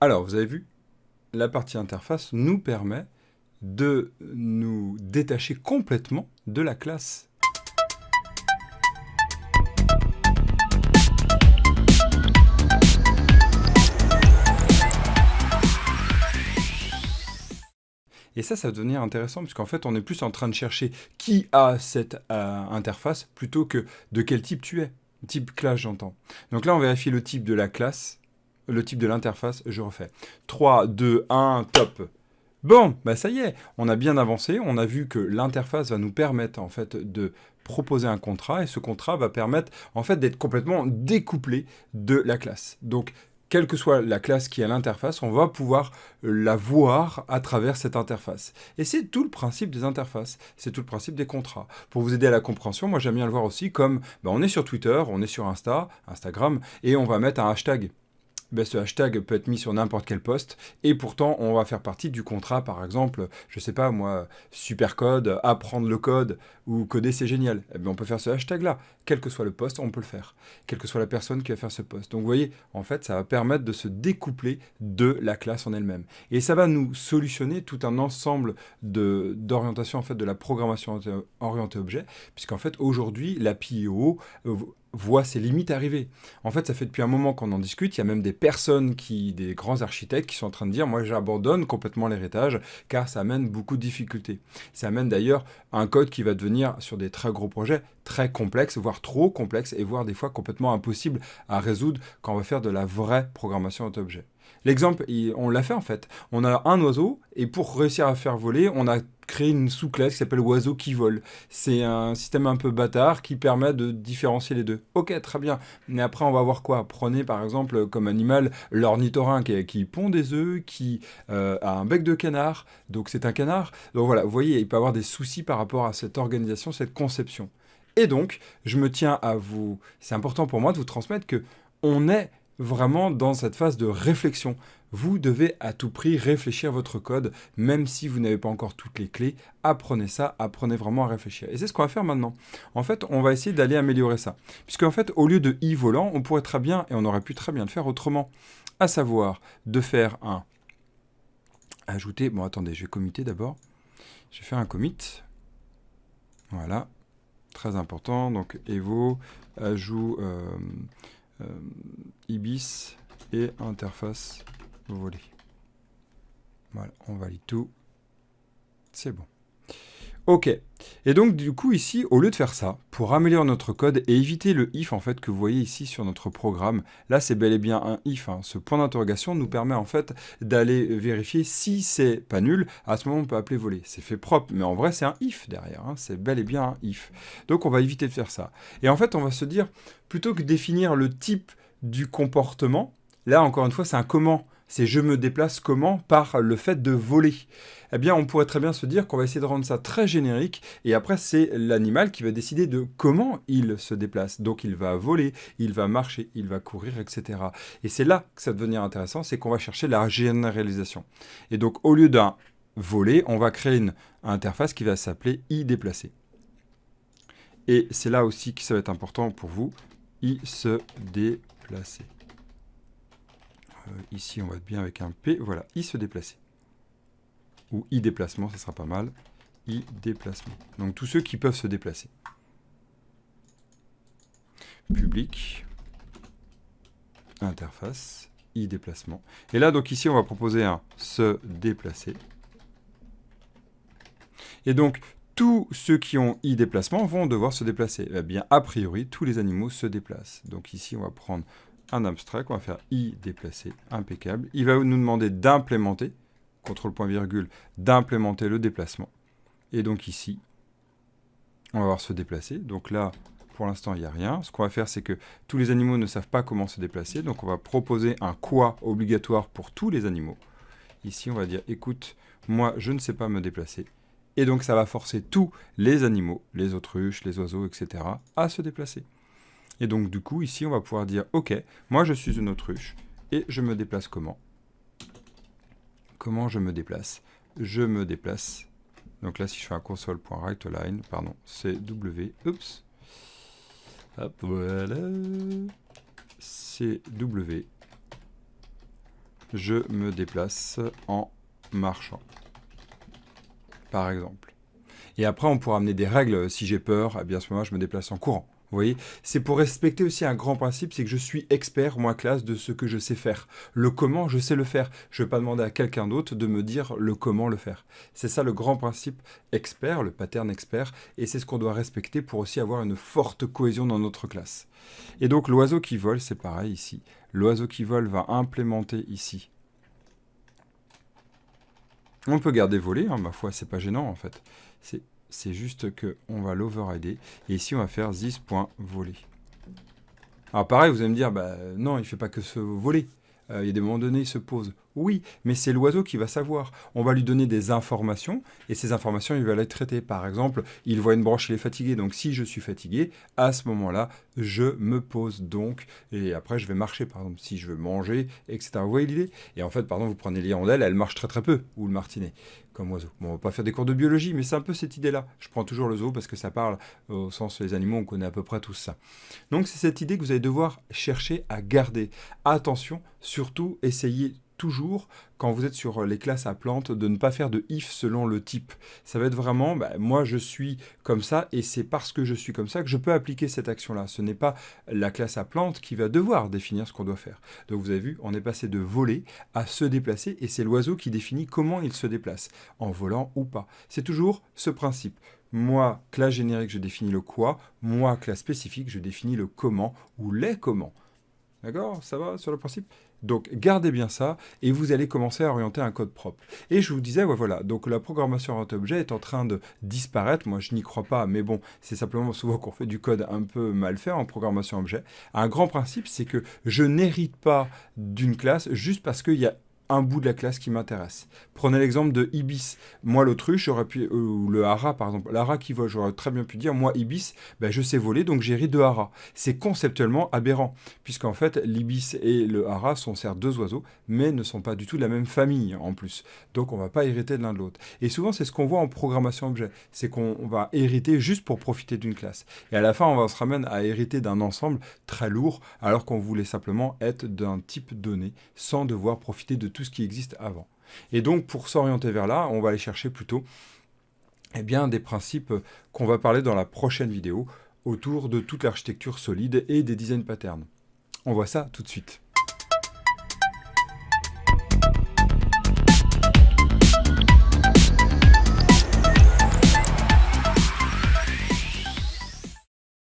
Alors, vous avez vu, la partie interface nous permet de nous détacher complètement de la classe. Et ça va devenir intéressant, puisqu'en fait, on est plus en train de chercher qui a cette interface, plutôt que de quel type tu es. Type classe, j'entends. Donc là, on vérifie le type de la classe, le type de l'interface, je refais. 3, 2, 1, top. Bon, bah ça y est, on a bien avancé, on a vu que l'interface va nous permettre en fait de proposer un contrat, et ce contrat va permettre en fait d'être complètement découplé de la classe. Donc, quelle que soit la classe qui est à l'interface, on va pouvoir la voir à travers cette interface. Et c'est tout le principe des interfaces, c'est tout le principe des contrats. Pour vous aider à la compréhension, moi j'aime bien le voir aussi comme, bah, on est sur Twitter, on est sur Instagram, et on va mettre un hashtag. Ben, ce hashtag peut être mis sur n'importe quel post, et pourtant on va faire partie du contrat, par exemple, je sais pas moi, Supercode, apprendre le code, ou coder c'est génial. Eh ben, on peut faire ce hashtag-là. Quel que soit le post, on peut le faire. Quelle que soit la personne qui va faire ce post. Donc vous voyez, en fait, ça va permettre de se découpler de la classe en elle-même. Et ça va nous solutionner tout un ensemble d'orientation en fait, de la programmation orientée objet, puisqu'en fait, aujourd'hui, la PIO voit ses limites arriver. En fait, ça fait depuis un moment qu'on en discute. Il y a même des personnes, des grands architectes qui sont en train de dire « Moi, j'abandonne complètement l'héritage car ça amène beaucoup de difficultés. » Ça amène d'ailleurs un code qui va devenir, sur des très gros projets, très complexe, voire trop complexe, et voire des fois complètement impossible à résoudre quand on va faire de la vraie programmation objet. L'exemple, on l'a fait en fait. On a un oiseau, et pour réussir à faire voler, on a créé une sous-classe qui s'appelle oiseau qui vole. C'est un système un peu bâtard qui permet de différencier les deux. Ok, très bien. Mais après, on va voir quoi? Prenez par exemple comme animal l'ornithorynque qui pond des œufs, qui a un bec de canard, donc c'est un canard. Donc voilà, vous voyez, il peut y avoir des soucis par rapport à cette organisation, cette conception. Et donc, je me tiens à vous... C'est important pour moi de vous transmettre que on est vraiment dans cette phase de réflexion. Vous devez à tout prix réfléchir votre code, même si vous n'avez pas encore toutes les clés. Apprenez ça, apprenez vraiment à réfléchir. Et c'est ce qu'on va faire maintenant. En fait, on va essayer d'aller améliorer ça. Puisque en fait, au lieu de i volant, on pourrait très bien, et on aurait pu très bien le faire autrement, à savoir de faire un ajouter... Bon, attendez, je vais committer d'abord. Je vais faire un commit. Voilà. Très important. Donc, Evo, ajout Ibis et interface volée. Voilà, on valide tout. C'est bon. Ok. Et donc, du coup, ici, au lieu de faire ça, pour améliorer notre code et éviter le if, en fait, que vous voyez ici sur notre programme, là, c'est bel et bien un if. Hein. Ce point d'interrogation nous permet, en fait, d'aller vérifier si c'est pas nul. À ce moment, on peut appeler voler. C'est fait propre, mais en vrai, c'est un if derrière. Hein. C'est bel et bien un if. Donc, on va éviter de faire ça. Et en fait, on va se dire, plutôt que définir le type du comportement, là, encore une fois, c'est un comment. C'est je me déplace comment par le fait de voler. Eh bien, on pourrait très bien se dire qu'on va essayer de rendre ça très générique, et après, c'est l'animal qui va décider de comment il se déplace. Donc, il va voler, il va marcher, il va courir, etc. Et c'est là que ça va devenir intéressant, c'est qu'on va chercher la généralisation. Et donc, au lieu d'un voler, on va créer une interface qui va s'appeler i déplacer. Et c'est là aussi que ça va être important pour vous, i se déplacer. Ici, on va être bien avec un P. Voilà, i se déplacer. Ou i déplacement, ça sera pas mal. I déplacement. Donc tous ceux qui peuvent se déplacer. Public. Interface. I déplacement. Et là, donc ici, on va proposer un se déplacer. Et donc, tous ceux qui ont i déplacement vont devoir se déplacer. Eh bien, a priori, tous les animaux se déplacent. Donc ici, on va prendre un abstract, on va faire i déplacer, impeccable. Il va nous demander d'implémenter, contrôle point virgule, d'implémenter le déplacement. Et donc ici, on va voir se déplacer. Donc là, pour l'instant, il n'y a rien. Ce qu'on va faire, c'est que tous les animaux ne savent pas comment se déplacer. Donc on va proposer un quoi obligatoire pour tous les animaux. Ici, on va dire, écoute, moi, je ne sais pas me déplacer. Et donc ça va forcer tous les animaux, les autruches, les oiseaux, etc., à se déplacer. Et donc, du coup, ici, on va pouvoir dire, OK, moi, je suis une autruche, et je me déplace comment? Comment je me déplace? Je me déplace. Donc là, si je fais un console.writeLine, pardon, c'est W, oups. Hop, voilà. C'est W. je me déplace en marchant, par exemple. Et après, on pourra amener des règles. Si j'ai peur, eh bien à ce moment-là, je me déplace en courant. Vous voyez, c'est pour respecter aussi un grand principe, c'est que je suis expert, moi, classe, de ce que je sais faire. Le comment, je sais le faire. Je ne vais pas demander à quelqu'un d'autre de me dire le comment le faire. C'est ça le grand principe expert, le pattern expert, et c'est ce qu'on doit respecter pour aussi avoir une forte cohésion dans notre classe. Et donc, l'oiseau qui vole, c'est pareil ici. L'oiseau qui vole va implémenter ici. On peut garder voler, hein, ma foi, c'est pas gênant en fait. C'est juste qu'on va l'overrider. Et ici, on va faire this.voler. Alors pareil, vous allez me dire, bah non, il ne fait pas que se voler. Il y a des moments donnés, il se pose. Oui, mais c'est l'oiseau qui va savoir. On va lui donner des informations, et ces informations, il va les traiter. Par exemple, il voit une branche, il est fatigué. Donc si je suis fatigué, à ce moment-là, je me pose donc, et après je vais marcher, par exemple, si je veux manger, etc. Vous voyez l'idée? Et en fait, pardon, vous prenez l'hirondelle, elle marche très très peu, ou le martinet, comme oiseau. Bon, on va pas faire des cours de biologie, mais c'est un peu cette idée-là. Je prends toujours le zoo parce que ça parle au sens les animaux, on connaît à peu près tous ça. Donc c'est cette idée que vous allez devoir chercher à garder. Attention, surtout, essayez toujours, quand vous êtes sur les classes à plantes, de ne pas faire de if selon le type. Ça va être vraiment, moi je suis comme ça, et c'est parce que je suis comme ça que je peux appliquer cette action-là. Ce n'est pas la classe à plantes qui va devoir définir ce qu'on doit faire. Donc vous avez vu, on est passé de voler à se déplacer, et c'est l'oiseau qui définit comment il se déplace, en volant ou pas. C'est toujours ce principe. Moi, classe générique, je définis le quoi. Moi, classe spécifique, je définis le comment ou les comment. D'accord? Ça va sur le principe? Donc, gardez bien ça et vous allez commencer à orienter un code propre. Et je vous disais, ouais, voilà, donc la programmation orientée objet est en train de disparaître. Moi, je n'y crois pas, mais bon, c'est simplement souvent qu'on fait du code un peu mal fait en programmation objet. Un grand principe, c'est que je n'hérite pas d'une classe juste parce qu'il y a un bout de la classe qui m'intéresse. Prenez l'exemple de Ibis. Moi, l'autruche, j'aurais pu, ou le hara, par exemple. L'hara qui vole, j'aurais très bien pu dire, moi, Ibis, je sais voler, donc j'hérite de hara. C'est conceptuellement aberrant, puisqu'en fait, l'ibis et le hara sont certes deux oiseaux, mais ne sont pas du tout de la même famille, en plus. Donc, on ne va pas hériter de l'un de l'autre. Et souvent, c'est ce qu'on voit en programmation objet. C'est qu'on va hériter juste pour profiter d'une classe. Et à la fin, on se ramène à hériter d'un ensemble très lourd, alors qu'on voulait simplement être d'un type donné, sans devoir profiter de tout ce qui existe avant. Et donc, pour s'orienter vers là, on va aller chercher plutôt des principes qu'on va parler dans la prochaine vidéo autour de toute l'architecture solide et des design patterns. On voit ça tout de suite.